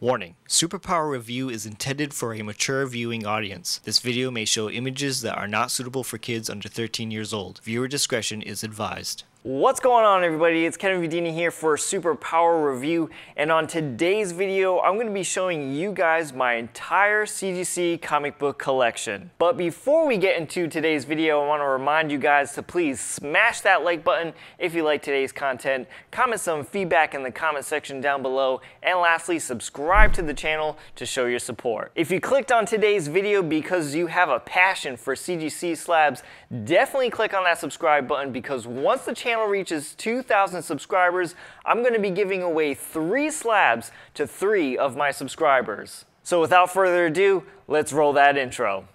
Warning: Superpower review is intended for a mature viewing audience. This video may show images that are not suitable for kids under 13 years old. Viewer discretion is advised. What's going on, everybody? It's Kevin Vidini here for Superpower Review, and on today's video I'm going to be showing you guys my entire CGC comic book collection. But before we get into today's video, I want to remind you guys to please smash that like button if you like today's content, comment some feedback in the comment section down below, and lastly subscribe to the channel to show your support. If you clicked on today's video because you have a passion for CGC slabs, definitely click on that subscribe button, because once the channel reaches 2,000 subscribers, I'm going to be giving away 3 slabs to 3 of my subscribers. So without further ado, let's roll that intro.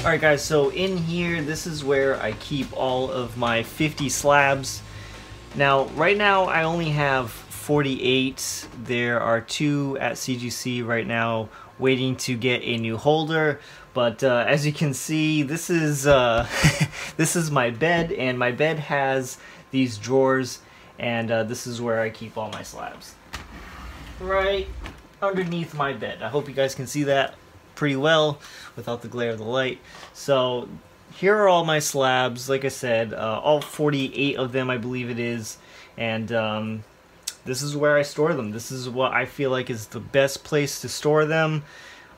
Alright guys, so in here, this is where I keep all of my 50 slabs. Now, right now I only have 48. There are 2 at CGC right now waiting to get a new holder, but as you can see, this is this is my bed, and my bed has these drawers, and this is where I keep all my slabs, right underneath my bed. I hope you guys can see that pretty well without the glare of the light. So here are all my slabs, like I said, all 48 of them I believe it is, and this is where I store them. This is what I feel like is the best place to store them.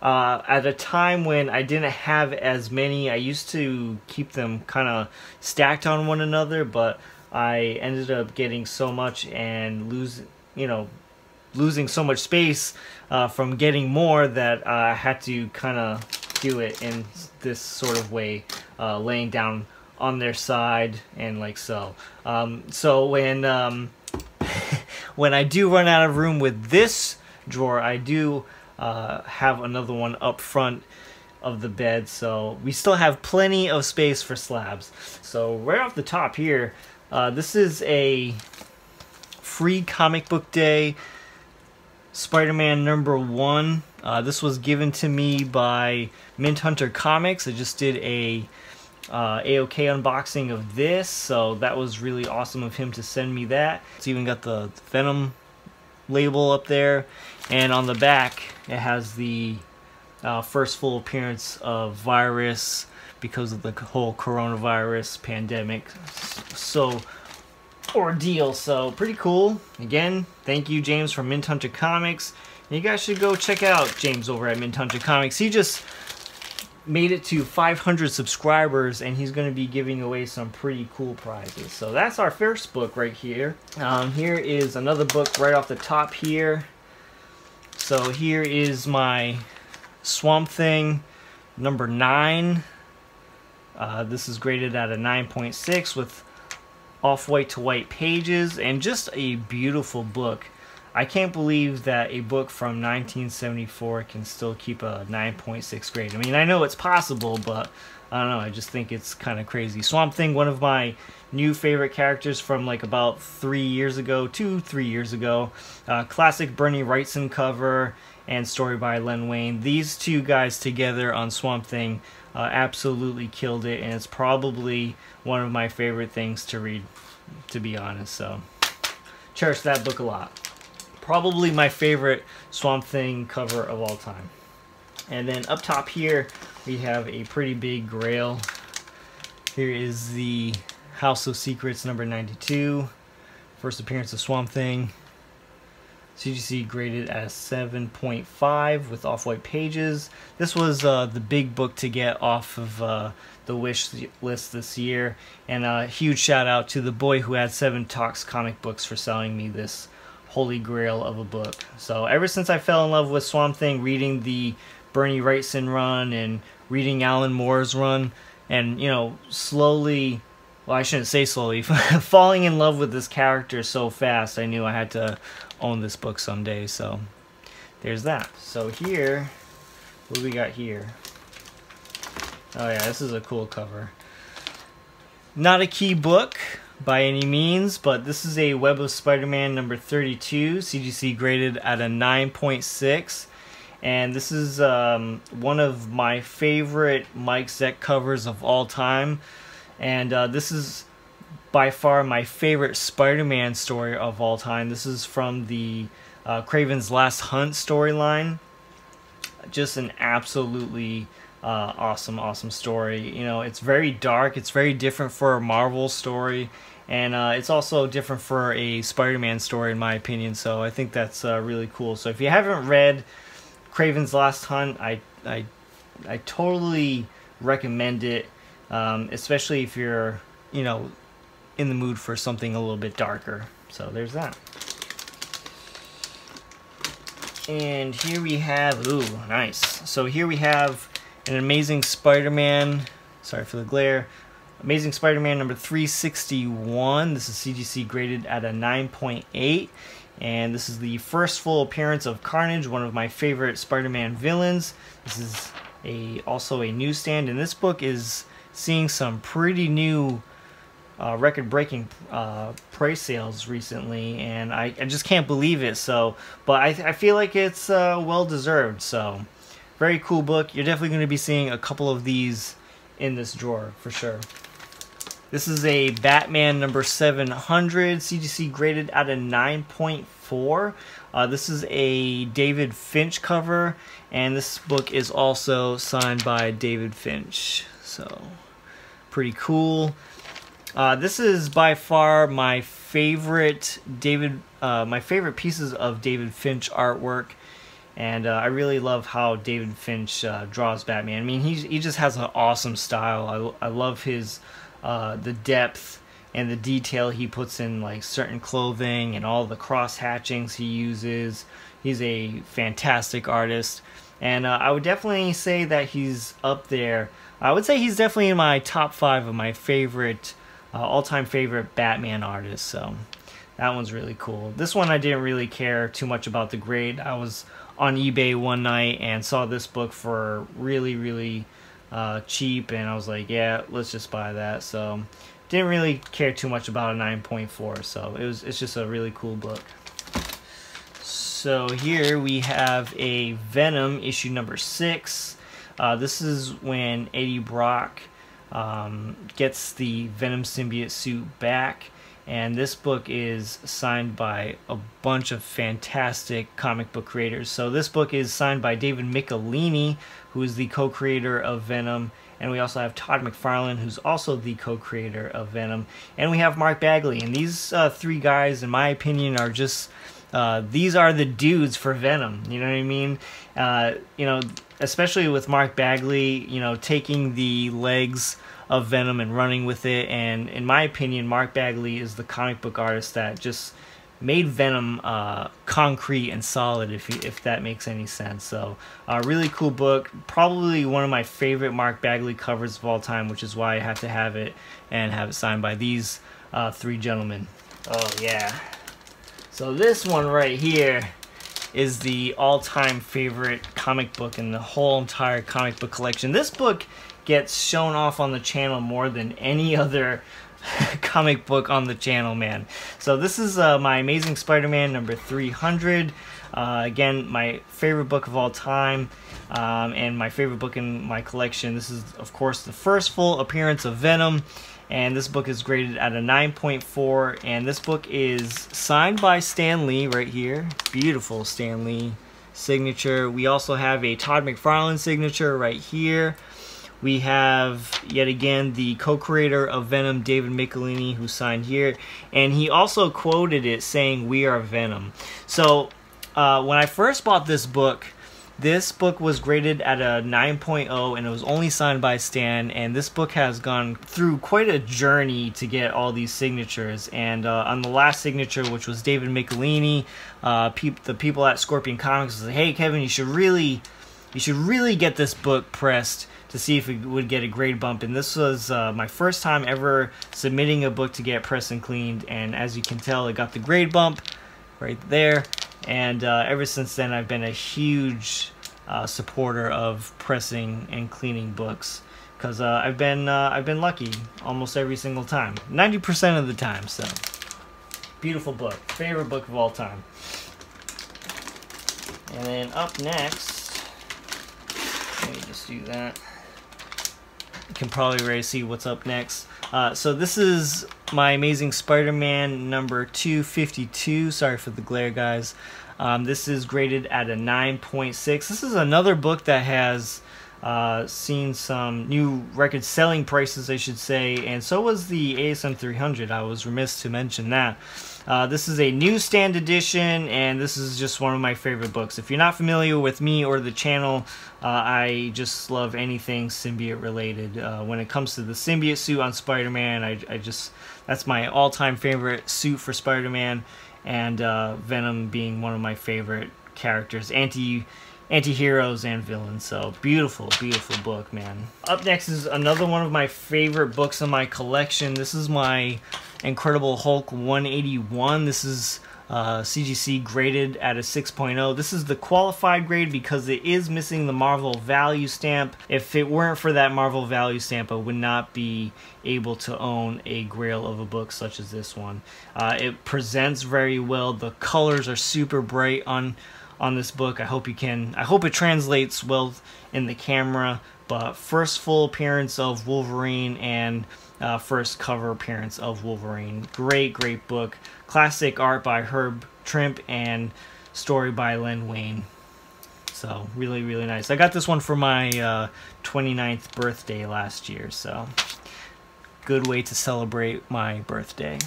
At a time when I didn't have as many, I used to keep them kind of stacked on one another, but I ended up getting so much and losing so much space from getting more that I had to kind of do it in this sort of way, laying down on their side and like so. So when when I do run out of room with this drawer, I do have another one up front of the bed, so we still have plenty of space for slabs. So right off the top here, this is a free comic book day Spider-Man #1. This was given to me by Mint Comics. I just did a A-OK unboxing of this, so that was really awesome of him to send me that. It's even got the Venom label up there, and on the back it has the first full appearance of Virus because of the whole coronavirus pandemic ordeal. So pretty cool. Again, thank you James from Mint Comics. And you guys should go check out James over at Mint Comics. He just made it to 500 subscribers, and he's going to be giving away some pretty cool prizes. So that's our first book right here. Here is another book right off the top here. So here is my Swamp Thing #9. This is graded at a 9.6 with off-white to white pages, and just a beautiful book. I can't believe that a book from 1974 can still keep a 9.6 grade. I mean, I know it's possible, but I don't know, I just think it's kind of crazy. Swamp Thing, one of my new favorite characters from like about 3 years ago, 2-3 years ago. Classic Bernie Wrightson cover and story by Len Wein. These two guys together on Swamp Thing absolutely killed it, and it's probably one of my favorite things to read, to be honest. So cherish that book a lot. Probably my favorite Swamp Thing cover of all time. And then up top here we have a pretty big grail. Here is the House of Secrets #92. First appearance of Swamp Thing. CGC graded as 7.5 with off-white pages. This was the big book to get off of the wish list this year. And a huge shout out to the boy who had 7 Talks comic books for selling me this holy grail of a book. So ever since I fell in love with Swamp Thing, reading the Bernie Wrightson run and reading Alan Moore's run, and slowly, well, I shouldn't say slowly, falling in love with this character so fast, I knew I had to own this book someday. So there's that. So here, what do we got here? Oh yeah, this is a cool cover. Not a key book by any means, but this is a Web of Spider-Man #32, CGC graded at a 9.6, and this is one of my favorite Mike Zeck covers of all time, and this is by far my favorite Spider-Man story of all time. This is from the Kraven's Last Hunt storyline. Just an absolutely awesome story. You know, it's very dark. It's very different for a Marvel story, and it's also different for a Spider-Man story, in my opinion. So I think that's really cool. So if you haven't read Kraven's Last Hunt, I totally recommend it, especially if you're, you know, in the mood for something a little bit darker. So there's that. And here we have, ooh, nice. So here we have an Amazing Spider-Man, sorry for the glare, Amazing Spider-Man number 361. This is CGC graded at a 9.8. And this is the first full appearance of Carnage, one of my favorite Spider-Man villains. This is also a newsstand, and this book is seeing some pretty new record-breaking price sales recently, and I just can't believe it. So, but I feel like it's well deserved. So, very cool book. You're definitely going to be seeing a couple of these in this drawer for sure. This is a Batman number 700, CGC graded at a 9.4. This is a David Finch cover, and this book is also signed by David Finch. So, pretty cool. This is by far my favorite my favorite pieces of David Finch artwork, and I really love how David Finch draws Batman. I mean, he just has an awesome style. I love his the depth and the detail he puts in, like, certain clothing and all the cross hatchings he uses. He's a fantastic artist, and I would definitely say that he's up there. I would say he's definitely in my top 5 of my favorite all-time favorite Batman artists. So that one's really cool. This one I didn't really care too much about the grade. I was on eBay one night and saw this book for really cheap, and I was like, yeah, let's just buy that. So didn't really care too much about a 9.4. So it's just a really cool book. So here we have a Venom issue number 6. This is when Eddie Brock gets the Venom Symbiote Suit back, and this book is signed by a bunch of fantastic comic book creators. So this book is signed by David Michelinie, who is the co-creator of Venom, and we also have Todd McFarlane, who's also the co-creator of Venom, and we have Mark Bagley. And these 3 guys, in my opinion, are just these are the dudes for Venom. You know what I mean? You know, especially with Mark Bagley, you know, taking the legs of Venom and running with it. And in my opinion, Mark Bagley is the comic book artist that just made Venom concrete and solid, if that makes any sense. So really cool book. Probably one of my favorite Mark Bagley covers of all time, which is why I have to have it and have it signed by these 3 gentlemen. Oh yeah. So this one right here is the all-time favorite comic book in the whole entire comic book collection. This book gets shown off on the channel more than any other comic book on the channel, man. So this is my Amazing Spider-Man number 300. Again, my favorite book of all time, and my favorite book in my collection. This is, of course, the first full appearance of Venom, and this book is graded at a 9.4, and this book is signed by Stan Lee right here. Beautiful Stan Lee signature. We also have a Todd McFarlane signature right here. We have, yet again, the co-creator of Venom, David Michelinie, who signed here. And he also quoted it saying, "We are Venom." So, when I first bought this book was graded at a 9.0, and it was only signed by Stan. And this book has gone through quite a journey to get all these signatures. And on the last signature, which was David Michelinie, the people at Scorpion Comics said, "Hey, Kevin, you should really get this book pressed to see if it would get a grade bump." And this was my first time ever submitting a book to get pressed and cleaned, and as you can tell, it got the grade bump right there. And ever since then, I've been a huge supporter of pressing and cleaning books, because I've been lucky almost every single time, 90% of the time. So beautiful book, favorite book of all time. And then up next, let me just do that. You can probably already see what's up next. So this is my Amazing Spider-Man number 252. Sorry for the glare, guys. This is graded at a 9.6. This is another book that has seen some new record selling prices, I should say, and so was the ASM 300. I was remiss to mention that. This is a newsstand edition, and this is just one of my favorite books. If you're not familiar with me or the channel, I just love anything symbiote related. When it comes to the symbiote suit on Spider-Man, that's my all-time favorite suit for Spider-Man, and Venom being one of my favorite characters, anti-heroes and villains. So beautiful, beautiful book, man. Up next is another one of my favorite books in my collection. This is my Incredible Hulk 181. This is CGC graded at a 6.0. This is the qualified grade because it is missing the Marvel value stamp. If it weren't for that Marvel value stamp, I would not be able to own a grail of a book such as this one. It presents very well. The colors are super bright on this book. I hope it translates well in the camera. But first full appearance of Wolverine and first cover appearance of Wolverine. Great book. Classic art by Herb Trimpe and story by Len Wein. So really nice. I got this one for my 29th birthday last year, so good way to celebrate my birthday.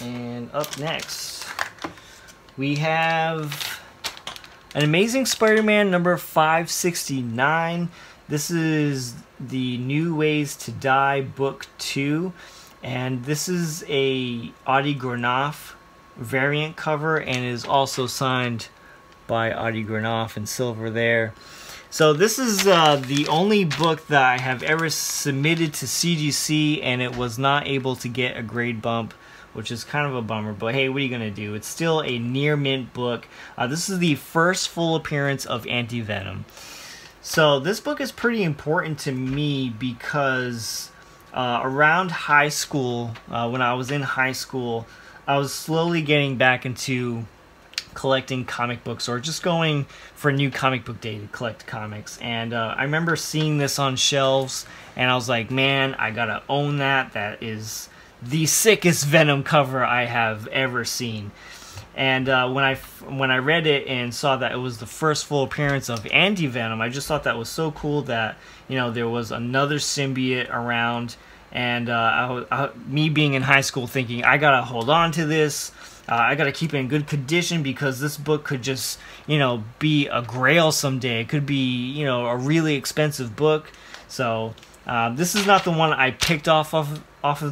And up next, we have an Amazing Spider-Man number 569. This is the New Ways to Die book 2, and this is a Adi Granov variant cover and is also signed by Adi Granov in silver there. So this is the only book that I have ever submitted to CGC, and it was not able to get a grade bump, which is kind of a bummer, but hey, what are you going to do? It's still a near mint book. This is the first full appearance of Anti-Venom. So this book is pretty important to me because around high school, when I was in high school, I was slowly getting back into collecting comic books or just going for a new comic book day to collect comics. And I remember seeing this on shelves, and I was like, man, I gotta own that. That is the sickest Venom cover I have ever seen. And when I read it and saw that it was the first full appearance of Anti-Venom, I just thought that was so cool that, you know, there was another symbiote around. And me being in high school thinking, I gotta hold on to this. I gotta keep it in good condition because this book could just, you know, be a grail someday. It could be, you know, a really expensive book. So this is not the one I picked off of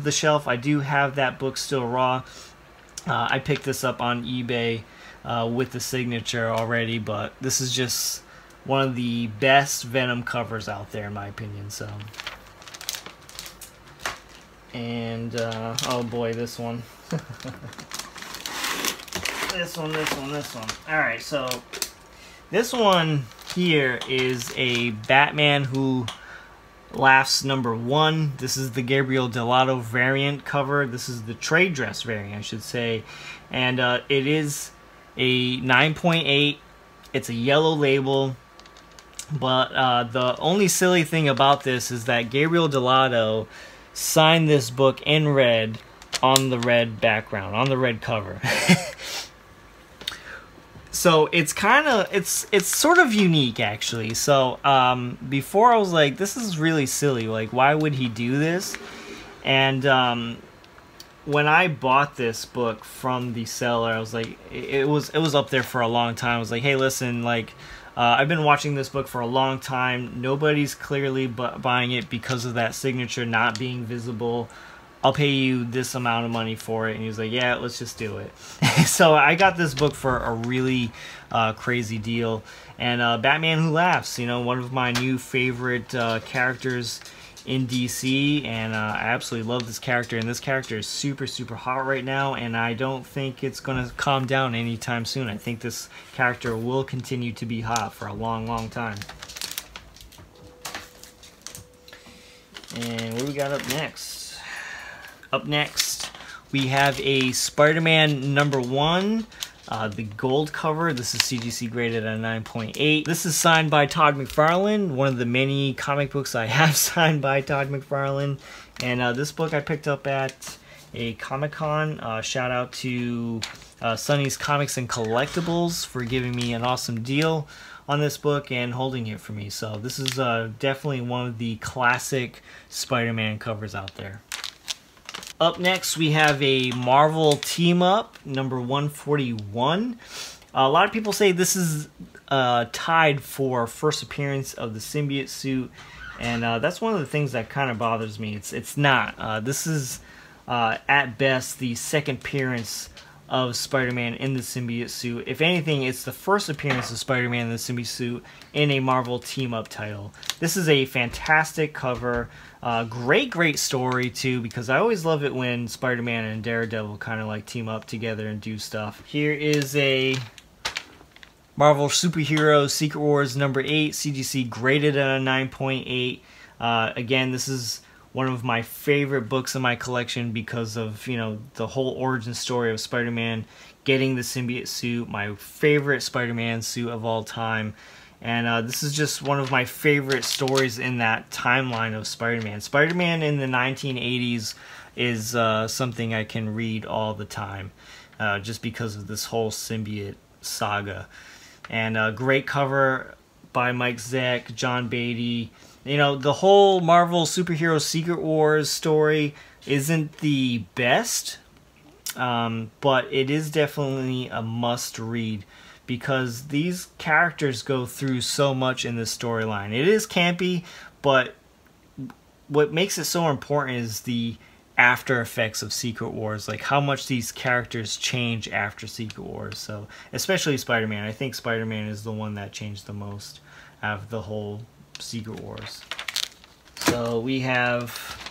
the shelf. I do have that book still raw. I picked this up on eBay with the signature already, but this is just one of the best Venom covers out there in my opinion. So, and oh boy, this one. this one. Alright, so this one here is a Batman Who Laughs number 1. This is the Gabriel Dell'Otto variant cover. This is the trade dress variant, I should say. And it is a 9.8. It's a yellow label. But the only silly thing about this is that Gabriel Dell'Otto signed this book in red on the red background, on the red cover. So it's it's sort of unique actually. So before I was like, this is really silly. Like, why would he do this? And when I bought this book from the seller, I was like, it was up there for a long time. I was like, hey, listen, like I've been watching this book for a long time. Nobody's clearly buying it because of that signature not being visible. I'll pay you this amount of money for it. And he was like, yeah, let's just do it. So I got this book for a really crazy deal. And Batman Who Laughs, you know, one of my new favorite characters in DC. And I absolutely love this character. And this character is super, super hot right now. And I don't think it's going to calm down anytime soon. I think this character will continue to be hot for a long, long time. And what do we got up next? Up next, we have a Spider-Man number 1 the gold cover. This is CGC graded at a 9.8. This is signed by Todd McFarlane, one of the many comic books I have signed by Todd McFarlane. And this book I picked up at a Comic-Con. Shout out to Sonny's Comics and Collectibles for giving me an awesome deal on this book and holding it for me. So this is definitely one of the classic Spider-Man covers out there. Up next we have a Marvel team-up, number 141. A lot of people say this is tied for first appearance of the Symbiote Suit, and that's one of the things that kind of bothers me. It's not. This is at best the second appearance of Spider-Man in the Symbiote Suit. If anything, it's the first appearance of Spider-Man in the Symbiote Suit in a Marvel team-up title. This is a fantastic cover. Great story too, because I always love it when Spider-Man and Daredevil kind of like team up together and do stuff. Here is a Marvel Superhero Secret Wars number 8, CGC graded at a 9.8. Again, this is one of my favorite books in my collection because of, you know, the whole origin story of Spider-Man getting the symbiote suit, my favorite Spider-Man suit of all time. And this is just one of my favorite stories in that timeline of Spider-Man. Spider-Man in the 1980s is something I can read all the time, just because of this whole symbiote saga. And great cover by Mike Zeck, John Beatty. You know, the whole Marvel Superhero Secret Wars story isn't the best, but it is definitely a must-read because these characters go through so much in this storyline. It is campy, but what makes it so important is the after effects of Secret Wars, like how much these characters change after Secret Wars. So, especially Spider-Man. I think Spider-Man is the one that changed the most out of the whole Secret Wars. So we have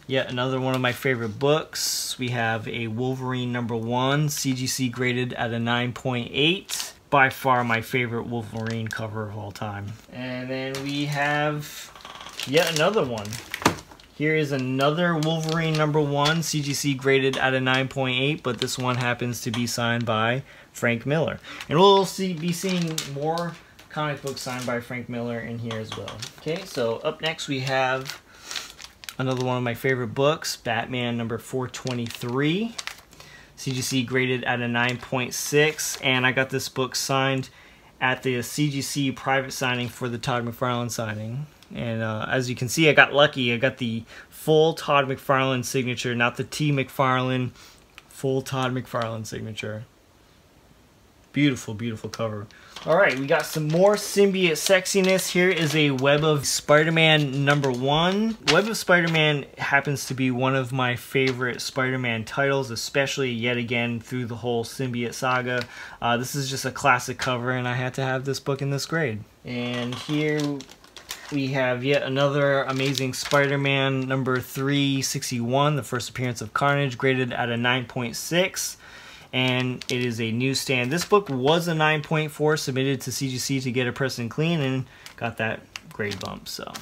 yet another one of my favorite books. We have a Wolverine number 1, CGC graded at a 9.8. By far my favorite Wolverine cover of all time. And then we have yet another one. Here is another Wolverine number 1, CGC graded at a 9.8, but this one happens to be signed by Frank Miller. And we'll be seeing more comic books signed by Frank Miller in here as well. Okay, so up next we have another one of my favorite books, Batman number 423. CGC graded at a 9.6, and I got this book signed at the CGC private signing for the Todd McFarlane signing. And as you can see, I got lucky. I got the full Todd McFarlane signature, not the T. McFarlane, full Todd McFarlane signature. Beautiful, beautiful cover. Alright, we got some more symbiote sexiness. Here is a Web of Spider-Man number 1. Web of Spider-Man happens to be one of my favorite Spider-Man titles, especially yet again through the whole symbiote saga. This is just a classic cover, and I had to have this book in this grade. And here we have yet another amazing Spider-Man number 361, the first appearance of Carnage, graded at a 9.6. And it is a newsstand. This book was a 9.4, submitted to CGC to get a press and clean, and got that grade bump. So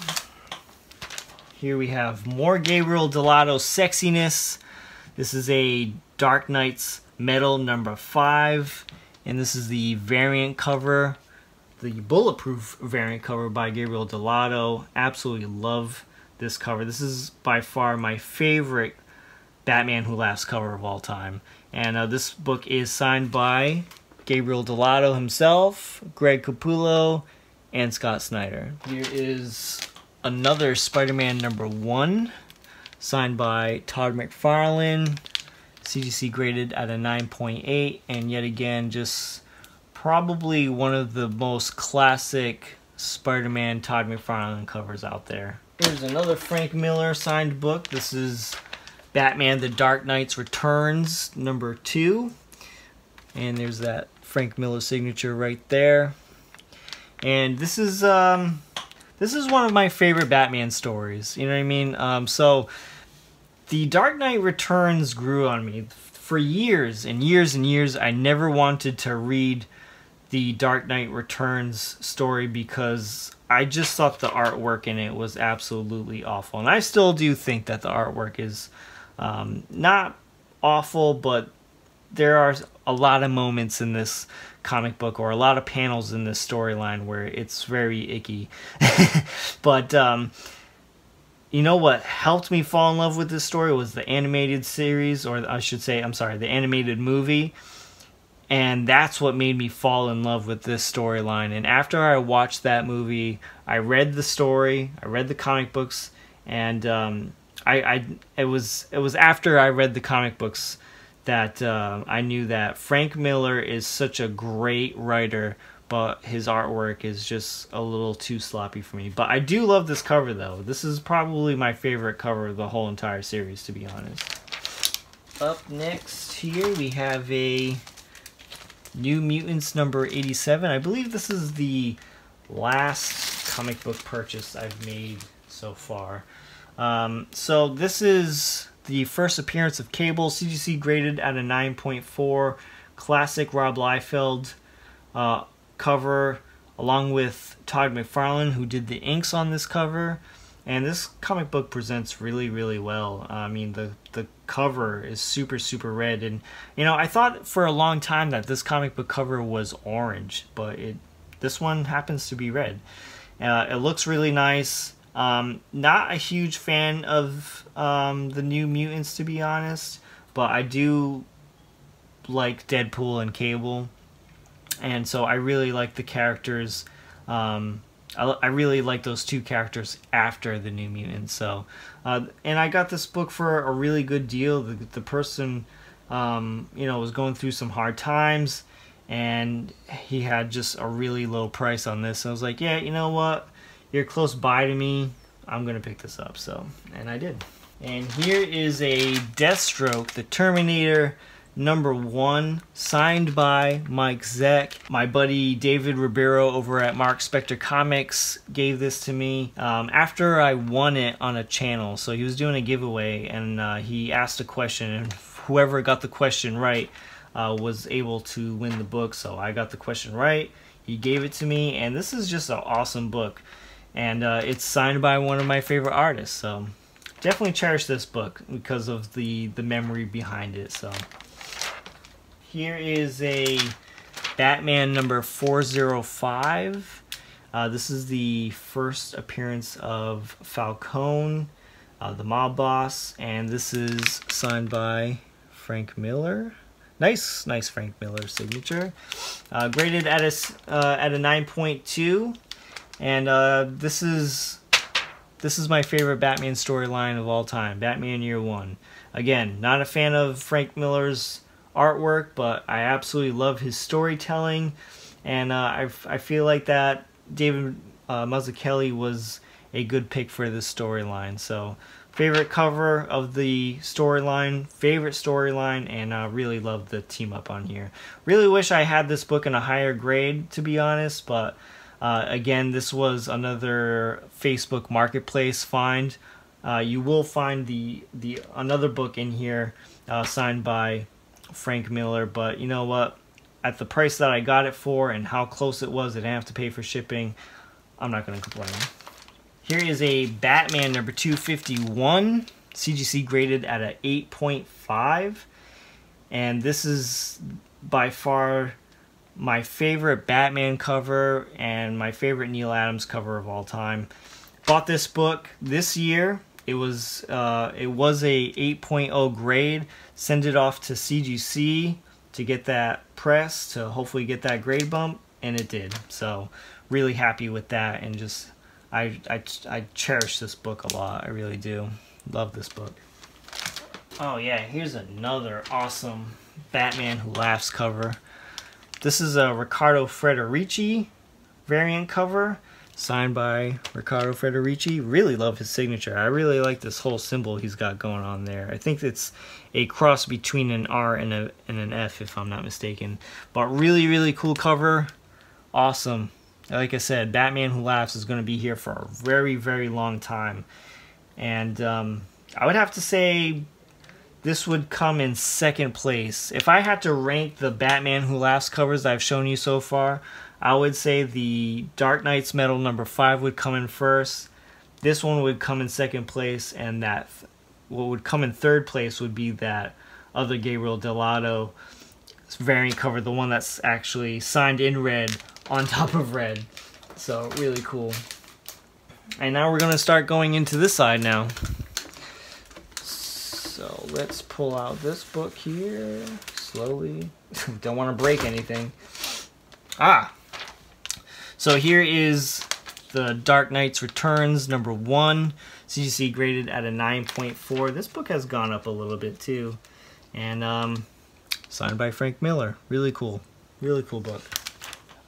here we have more Gabriel Dell'Otto sexiness. This is a Dark Knight's Metal number 5, and this is the variant cover, the bulletproof variant cover by Gabriel Dell'Otto. Absolutely love this cover. This is by far my favorite Batman Who Laughs cover of all time. And this book is signed by Gabriel Dell'Otto himself, Greg Capullo, and Scott Snyder. Here is another Spider-Man number 1, signed by Todd McFarlane, CGC graded at a 9.8, and yet again, just probably one of the most classic Spider-Man Todd McFarlane covers out there. Here's another Frank Miller signed book. This is Batman The Dark Knight's Returns number 2, and there's that Frank Miller signature right there. And this is one of my favorite Batman stories, you know what I mean? So The Dark Knight Returns grew on me for years and years and years. I never wanted to read The Dark Knight Returns story because I just thought the artwork in it was absolutely awful, and I still do think that the artwork is not awful, but there are a lot of moments in this comic book, or a lot of panels in this storyline, where it's very icky. But you know what helped me fall in love with this story was the animated series, or I should say, I'm sorry, the animated movie. And that's what made me fall in love with this storyline. And after I watched that movie, I read the story, I read the comic books, and it was after I read the comic books that I knew that Frank Miller is such a great writer, but his artwork is just a little too sloppy for me. But I do love this cover, though. This is probably my favorite cover of the whole entire series, to be honest. Up next here, we have a New Mutants number 87. I believe this is the last comic book purchase I've made so far. So this is the first appearance of Cable. CGC graded at a 9.4. Classic Rob Liefeld cover, along with Todd McFarlane, who did the inks on this cover. And this comic book presents really, really well. I mean, the cover is super, super red. And, you know, I thought for a long time that this comic book cover was orange, but this one happens to be red. It looks really nice. Not a huge fan of the New Mutants, to be honest, but I do like Deadpool and Cable. And so I really like the characters. I really like those two characters after the New Mutants. So, and I got this book for a really good deal. The person, you know, was going through some hard times, and he had just a really low price on this. So I was like, yeah, you know what? You're close by to me. I'm gonna pick this up. So, and I did. And here is a Deathstroke, the Terminator #1, signed by Mike Zeck. My buddy David Ribeiro over at Mark Spector Comics gave this to me after I won it on a channel. So he was doing a giveaway, and he asked a question, and whoever got the question right was able to win the book. So I got the question right. He gave it to me, and this is just an awesome book. And it's signed by one of my favorite artists. So definitely cherish this book because of the memory behind it. So here is a Batman number 405. This is the first appearance of Falcone, the mob boss, and this is signed by Frank Miller. Nice Frank Miller signature. Graded at a 9.2, and this is my favorite Batman storyline of all time, Batman Year One. Again, not a fan of Frank Miller's artwork, but I absolutely love his storytelling, and I feel like that David Mazzucchelli was a good pick for this storyline. So favorite cover of the storyline, favorite storyline, and really love the team up on here. Really wish I had this book in a higher grade, to be honest, but again, this was another Facebook Marketplace find. You will find the another book in here signed by Frank Miller, but you know what? At the price that I got it for and how close it was, I didn't have to pay for shipping. I'm not going to complain. Here is a Batman number 251, CGC graded at a 8.5, and this is by far my favorite Batman cover and my favorite Neil Adams cover of all time. Bought this book this year. It was a 8.0 grade. Send it off to CGC to get that press, to hopefully get that grade bump, and it did. So really happy with that, and just I cherish this book a lot. I really do. Love this book. Oh yeah, here's another awesome Batman Who Laughs cover. This is a Riccardo Federici variant cover, signed by Riccardo Federici. Really love his signature. I really like this whole symbol he's got going on there. I think it's a cross between an R and an F, if I'm not mistaken. But really, really cool cover. Awesome. Like I said, Batman Who Laughs is going to be here for a very, very long time. And I would have to say this would come in second place. If I had to rank the Batman Who Laughs covers I've shown you so far, I would say the Dark Knight's Metal number 5 would come in first. This one would come in second place, and that what would come in third place would be that other Gabriel Dell'Otto variant cover, the one that's actually signed in red on top of red. So really cool. And now we're gonna start going into this side now. So let's pull out this book here slowly. Don't want to break anything. So here is the Dark Knight's Returns #1, CGC graded at a 9.4. This book has gone up a little bit too, and signed by Frank Miller. Really cool book.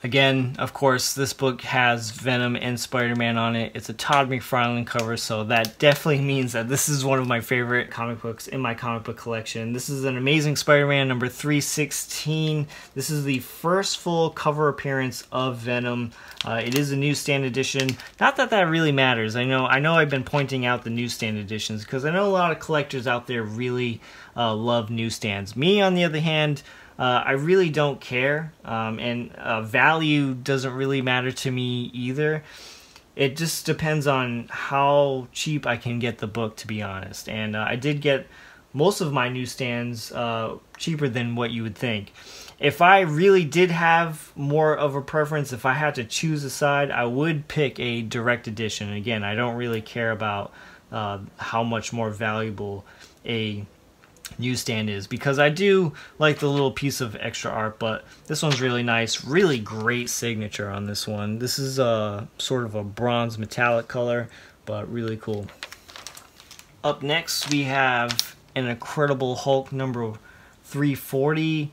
Again, of course, this book has Venom and Spider-Man on it. It's a Todd McFarlane cover, so that definitely means that this is one of my favorite comic books in my comic book collection. This is an Amazing Spider-Man number 316. This is the first full cover appearance of Venom. It is a newsstand edition. Not that that really matters. I know I've been pointing out the newsstand editions because I know a lot of collectors out there really love newsstands. Me, on the other hand, I really don't care, and value doesn't really matter to me either. It just depends on how cheap I can get the book, to be honest. And I did get most of my newsstands cheaper than what you would think. If I really did have more of a preference, if I had to choose a side, I would pick a direct edition. Again, I don't really care about how much more valuable a newsstand is, because I do like the little piece of extra art, but this one's really nice. Really great signature on this one. This is a sort of a bronze metallic color, but really cool. Up next we have an Incredible Hulk number 340.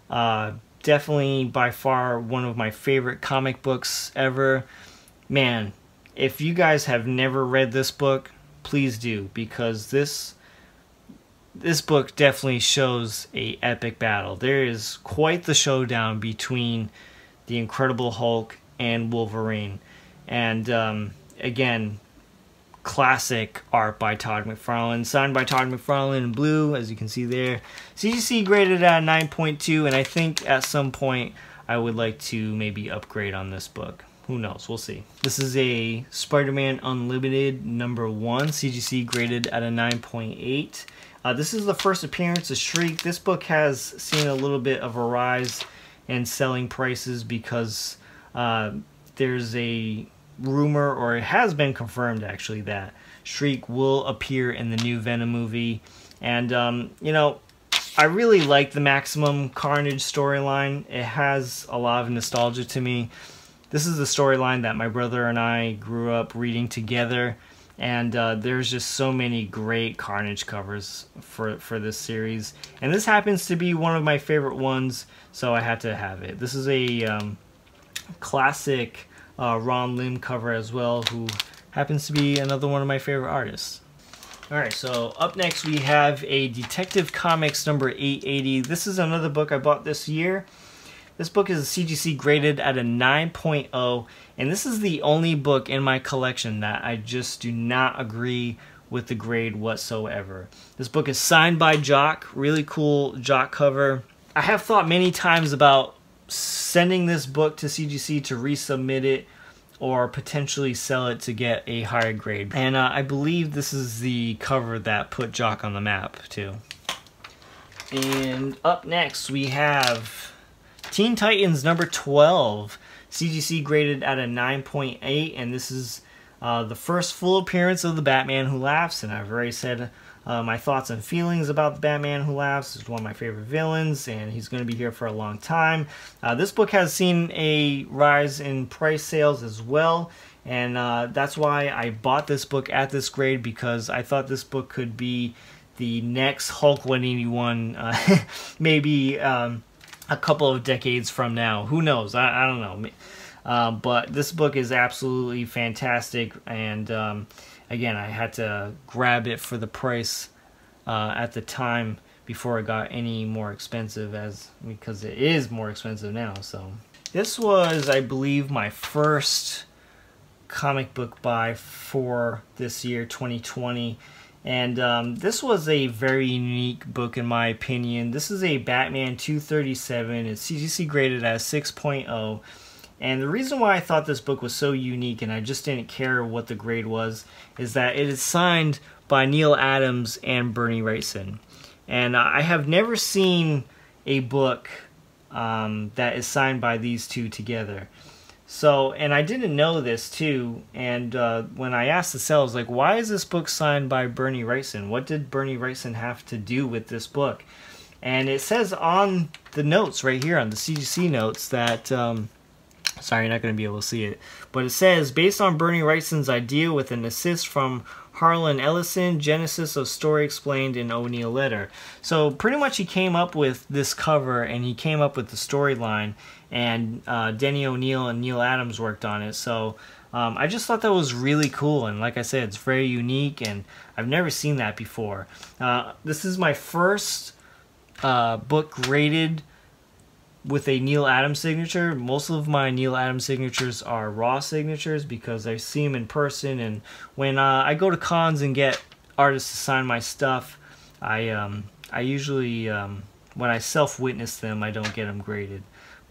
Definitely by far one of my favorite comic books ever. Man, if you guys have never read this book, please do, because this book definitely shows a epic battle. There is quite the showdown between the Incredible Hulk and Wolverine. And again, classic art by Todd McFarlane, signed by Todd McFarlane in blue, as you can see there. CGC graded at 9.2, and I think at some point I would like to maybe upgrade on this book. Who knows? We'll see. This is a Spider-Man Unlimited #1, CGC graded at a 9.8. This is the first appearance of Shriek. This book has seen a little bit of a rise in selling prices because there's a rumor, or it has been confirmed actually, that Shriek will appear in the new Venom movie. And, you know, I really like the Maximum Carnage storyline. It has a lot of nostalgia to me. This is the storyline that my brother and I grew up reading together. And there's just so many great Carnage covers for this series. And this happens to be one of my favorite ones, so I had to have it. This is a classic Ron Lim cover as well, who happens to be another one of my favorite artists. Alright, so up next we have a Detective Comics number 880. This is another book I bought this year. This book is CGC graded at a 9.0, and this is the only book in my collection that I just do not agree with the grade whatsoever. This book is signed by Jock, really cool Jock cover. I have thought many times about sending this book to CGC to resubmit it, or potentially sell it to get a higher grade. And I believe this is the cover that put Jock on the map too. And up next we have Teen Titans number 12, CGC graded at a 9.8, and this is the first full appearance of the Batman Who Laughs, and I've already said my thoughts and feelings about the Batman Who Laughs. He's one of my favorite villains, and he's going to be here for a long time. This book has seen a rise in price sales as well, and that's why I bought this book at this grade, because I thought this book could be the next Hulk 181, maybe a couple of decades from now. Who knows? I don't know. But this book is absolutely fantastic, and again, I had to grab it for the price at the time before it got any more expensive, because it is more expensive now. So this was, I believe, my first comic book buy for this year, 2020. And this was a very unique book in my opinion. This is a Batman 237. It's CGC graded as 6.0. And the reason why I thought this book was so unique, and I just didn't care what the grade was, is that it is signed by Neil Adams and Bernie Wrightson. And I have never seen a book that is signed by these two together. So, and I didn't know this too, and when I asked the sellers, like, why is this book signed by Bernie Wrightson? What did Bernie Wrightson have to do with this book? And it says on the notes right here, on the CGC notes, that, sorry, you're not going to be able to see it, but it says, based on Bernie Wrightson's idea with an assist from Harlan Ellison, genesis of story explained in O'Neill letter. So pretty much he came up with this cover, and he came up with the storyline, and Denny O'Neill and Neil Adams worked on it. So I just thought that was really cool, and like I said, it's very unique, and I've never seen that before. This is my first book graded with a Neil Adams signature. Most of my Neil Adams signatures are raw signatures because I see him in person, and when I go to cons and get artists to sign my stuff, I usually, when I self-witness them, I don't get them graded.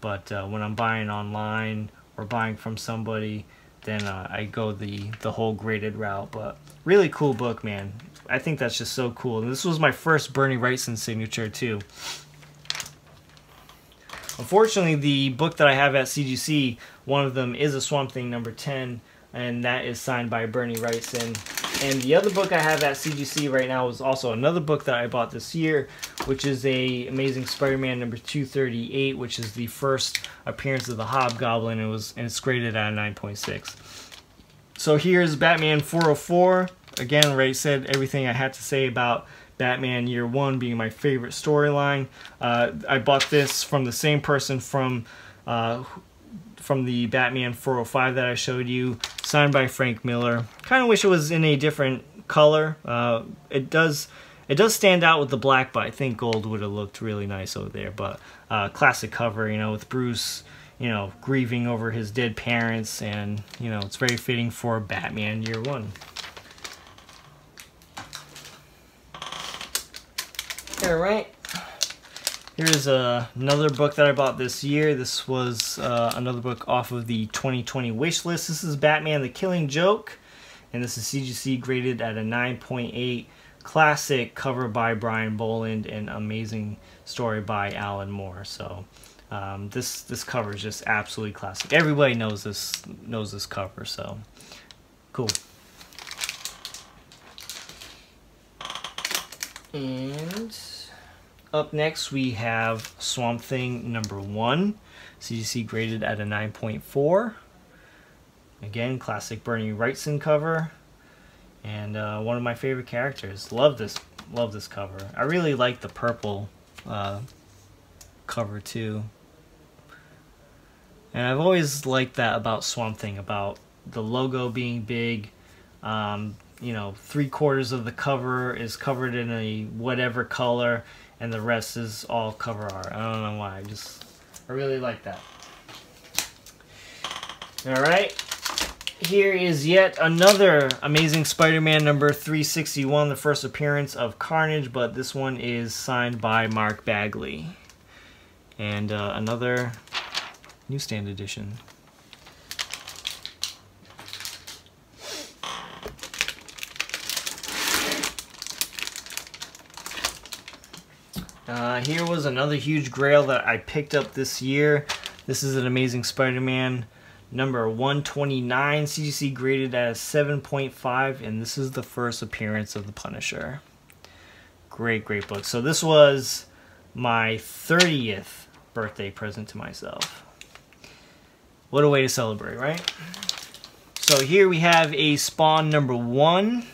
But when I'm buying online or buying from somebody, then I go the whole graded route. But really cool book, man. I think that's just so cool. And this was my first Bernie Wrightson signature too. Unfortunately, the book that I have at CGC, one of them is a Swamp Thing number 10, and that is signed by Bernie Wrightson. And the other book I have at CGC right now is also another book that I bought this year, which is a Amazing Spider-Man number 238, which is the first appearance of the Hobgoblin, and it's graded at a 9.6. So here's Batman 404. Again, Ray said everything I had to say about Batman Year One being my favorite storyline. I bought this from the same person from the Batman 405 that I showed you, signed by Frank Miller. Kind of wish it was in a different color. It does stand out with the black, but I think gold would have looked really nice over there. But classic cover, you know, with Bruce, you know, grieving over his dead parents, and you know, it's very fitting for Batman Year One. Alright, here's another book that I bought this year. This was another book off of the 2020 wish list. This is Batman the Killing Joke, and this is CGC graded at a 9.8. Classic cover by Brian Boland and amazing story by Alan Moore. So this cover is just absolutely classic. Everybody knows this cover, so cool. And up next we have Swamp Thing number 1, CGC graded at a 9.4. Again, classic Bernie Wrightson cover, and one of my favorite characters. Love this cover. I really like the purple cover too. And I've always liked that about Swamp Thing, about the logo being big. You know, 3/4 of the cover is covered in a whatever color, and the rest is all cover art. I don't know why. I really like that. Alright, here is yet another Amazing Spider-Man number 361, the first appearance of Carnage, but this one is signed by Mark Bagley. And another newsstand edition. Here was another huge grail that I picked up this year. This is an Amazing Spider-Man number 129, CGC graded at a 7.5, and this is the first appearance of the Punisher. Great book. So this was my 30th birthday present to myself. What a way to celebrate, right? So here we have a Spawn number 1.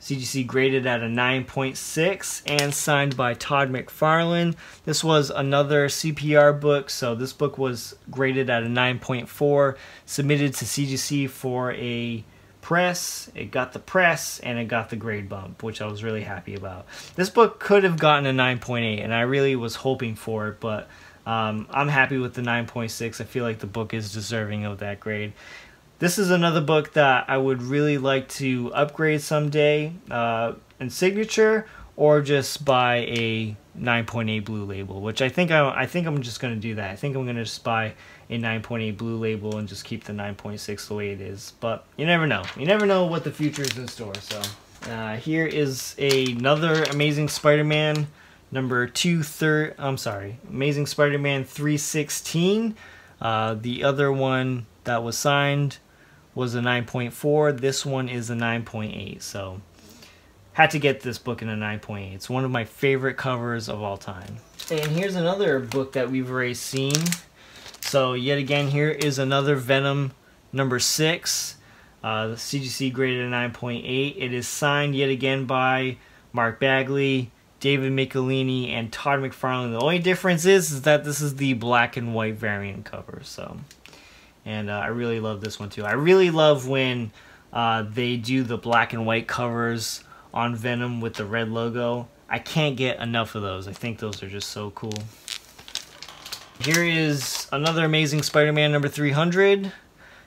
CGC graded at a 9.6 and signed by Todd McFarlane. This was another CPR book, so this book was graded at a 9.4, submitted to CGC for a press. It got the press and it got the grade bump, which I was really happy about. This book could have gotten a 9.8, and I really was hoping for it, but I'm happy with the 9.6. I feel like the book is deserving of that grade. This is another book that I would really like to upgrade someday in signature, or just buy a 9.8 blue label, which I think I'm just going to do that. I think I'm going to just buy a 9.8 blue label and just keep the 9.6 the way it is. But you never know. You never know what the future is in store. So Here is another Amazing Spider-Man number Amazing Spider-Man 316. The other one that was signed was a 9.4. This one is a 9.8. So had to get this book in a 9.8. It's one of my favorite covers of all time. And here's another book that we've already seen. So yet again, here is another Venom number 6. The CGC graded a 9.8. It is signed yet again by Mark Bagley, David Michelini, and Todd McFarlane. The only difference is that this is the black and white variant cover. So, and I really love this one too. I really love when they do the black and white covers on Venom with the red logo. I can't get enough of those. I think those are just so cool. Here is another Amazing Spider-Man number 300.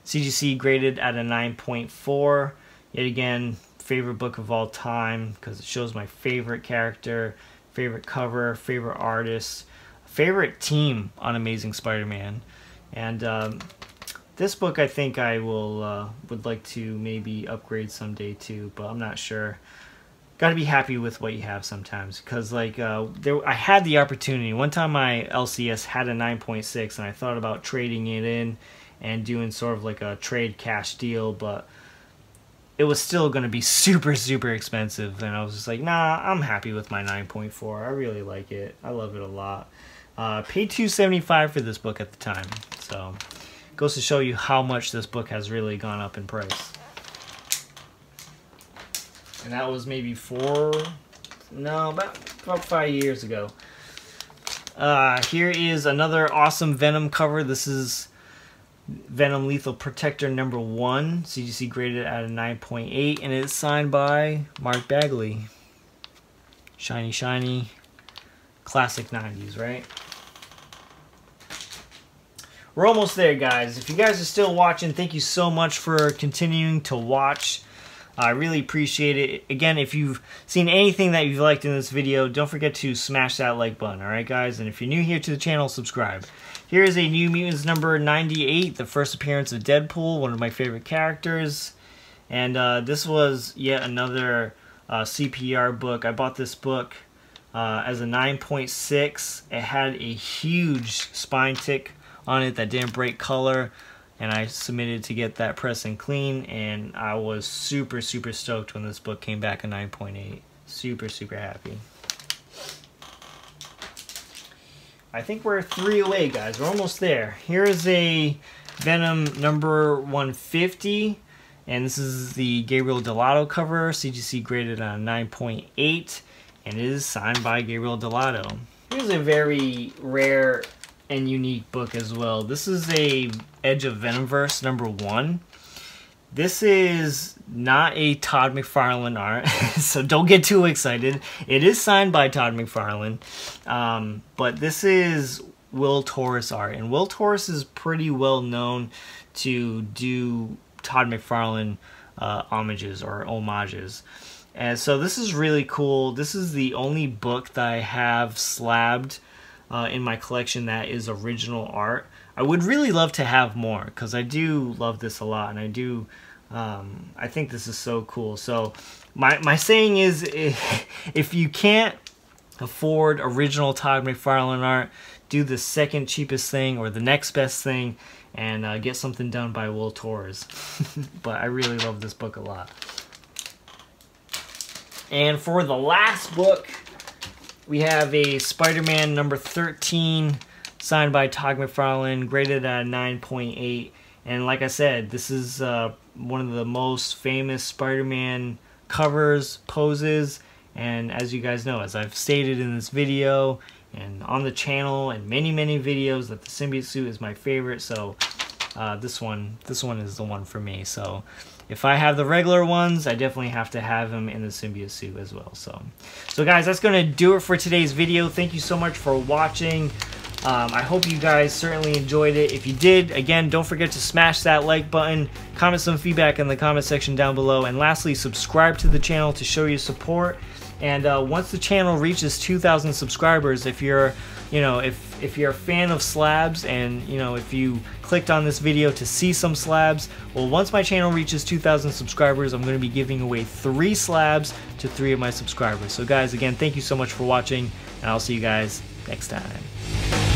CGC graded at a 9.4. Yet again, favorite book of all time because it shows my favorite character, favorite cover, favorite artist, favorite team on Amazing Spider-Man. And this book I think I will would like to maybe upgrade someday too, but I'm not sure. Got to be happy with what you have sometimes, because like I had the opportunity. One time my LCS had a 9.6 and I thought about trading it in and doing sort of like a trade cash deal, but it was still going to be super expensive, and I was just like, nah, I'm happy with my 9.4. I really like it. I love it a lot. Paid $2.75 for this book at the time, so goes to show you how much this book has really gone up in price. And that was maybe about 5 years ago. Here is another awesome Venom cover. This is Venom Lethal Protector number 1. CGC graded at a 9.8, and it is signed by Mark Bagley. Shiny, shiny. Classic 90s, right? We're almost there, guys. If you guys are still watching, thank you so much for continuing to watch. I really appreciate it. Again, if you've seen anything that you've liked in this video, don't forget to smash that like button, alright guys? And if you're new here to the channel, subscribe. Here is a New Mutants number 98, the first appearance of Deadpool, one of my favorite characters. And this was yet another CPR book. I bought this book as a 9.6. It had a huge spine tick on it that didn't break color. And I submitted to get that press and clean, and I was super stoked when this book came back a 9.8. Super happy. I think we're 3 away, guys. We're almost there. Here is a Venom number 150, and this is the Gabriel Delato cover. CGC graded on 9.8, and it is signed by Gabriel Delato. Here's a very rare and unique book as well. This is a Edge of Venomverse number 1. This is not a Todd McFarlane art, so don't get too excited. It is signed by Todd McFarlane, but this is Will Torres art, and Will Torres is pretty well known to do Todd McFarlane homages or homages. And so this is really cool. This is the only book that I have slabbed in my collection that is original art. I would really love to have more because I do love this a lot, and I do I think this is so cool. So my saying is, if you can't afford original Todd McFarlane art, do the second cheapest thing or the next best thing and get something done by Will Torres. But I really love this book a lot. And for the last book, we have a Spider-Man number 13, signed by Todd McFarlane, graded at 9.8. And like I said, this is one of the most famous Spider-Man covers, poses, and as you guys know, as I've stated in this video and on the channel and many videos, that the Symbiote Suit is my favorite. So this one is the one for me. So if I have the regular ones, I definitely have to have him in the Symbiote Suit as well. So guys, that's going to do it for today's video. Thank you so much for watching. I hope you guys certainly enjoyed it. If you did, again, don't forget to smash that like button, comment some feedback in the comment section down below, and lastly, subscribe to the channel to show your support. And once the channel reaches 2,000 subscribers, if you're, you know, if you're a fan of slabs, and you know, if you clicked on this video to see some slabs, well, once my channel reaches 2,000 subscribers, I'm going to be giving away 3 slabs to 3 of my subscribers. So guys, again, thank you so much for watching, and I'll see you guys next time.